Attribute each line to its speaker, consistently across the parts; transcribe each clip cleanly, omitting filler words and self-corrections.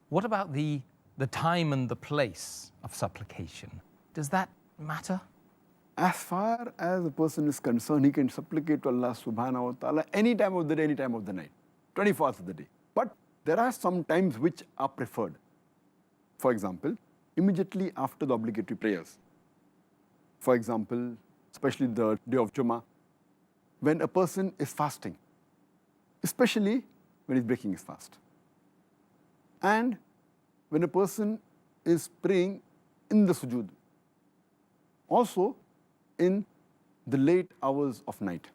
Speaker 1: what about the time and the place of supplication? Does that matter?
Speaker 2: As far as a person is concerned, he can supplicate to Allah subhanahu wa ta'ala any time of the day, any time of the night, 24 hours of the day. But there are some times which are preferred. For example, immediately after the obligatory prayers. For example, especially the day of Jummah, when a person is fasting, especially when he's breaking his fast. And when a person is praying in the sujood. Also, in the late hours of night.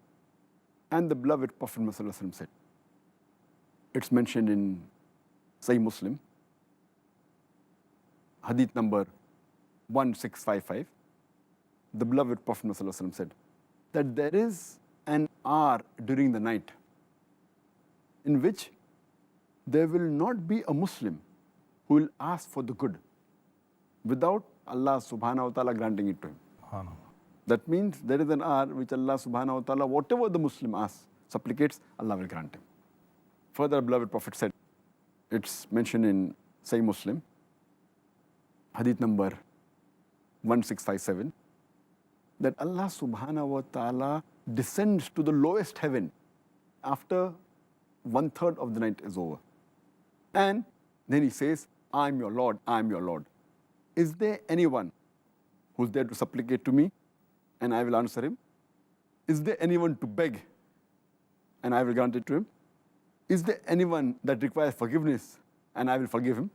Speaker 2: And the beloved Prophet Muhammad said, it's mentioned in Sahih Muslim, Hadith number 1655, the beloved Prophet Muhammad said that there is an hour during the night in which there will not be a Muslim who will ask for the good without Allah subhanahu wa ta'ala granting it to him. That means there is an hour which Allah subhanahu wa ta'ala, whatever the Muslim asks, supplicates, Allah will grant him. Further, beloved Prophet said, it's mentioned in Sahih Muslim, Hadith number 1657, that Allah subhanahu wa ta'ala descends to the lowest heaven after 1/3 of the night is over. And then he says, I am your Lord, I am your Lord. Is there anyone who's there to supplicate to me? And I will answer him. Is there anyone to beg? And I will grant it to him. Is there anyone that requires forgiveness? And I will forgive him.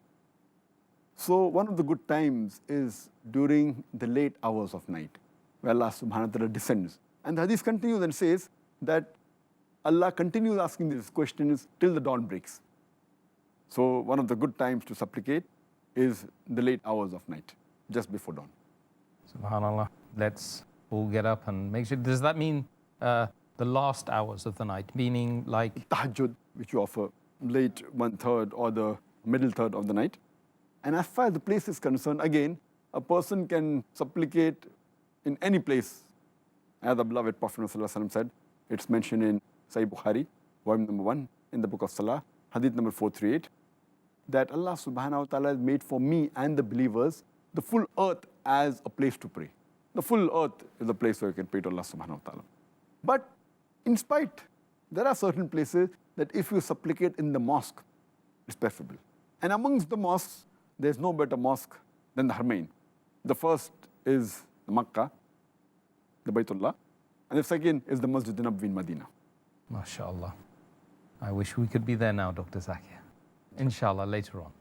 Speaker 2: So one of the good times is during the late hours of night, where Allah subhanahu wa ta'ala descends. And the hadith continues and says that Allah continues asking these questions till the dawn breaks. So one of the good times to supplicate is the late hours of night, just before dawn.
Speaker 1: SubhanAllah. Let's all get up and make sure. Does that mean the last hours of the night, meaning like
Speaker 2: Tahajjud, which you offer late 1/3 or the middle third of the night? And as far as the place is concerned, again, a person can supplicate in any place. As the beloved Prophet ﷺ said, it's mentioned in Sahih Bukhari, volume number 1, in the book of Salah, Hadith number 438, that Allah subhanahu wa ta'ala has made for me and the believers the full earth as a place to pray. The full earth is a place where you can pray to Allah subhanahu wa ta'ala. But in spite, there are certain places that if you supplicate in the mosque, it's preferable. And amongst the mosques, there's no better mosque than the Haramain. The first is the Makkah, the Baytullah, and the second is the Masjid Nabawi in Medina.
Speaker 1: MashaAllah. I wish we could be there now, Dr. Zakir. Inshallah, later on.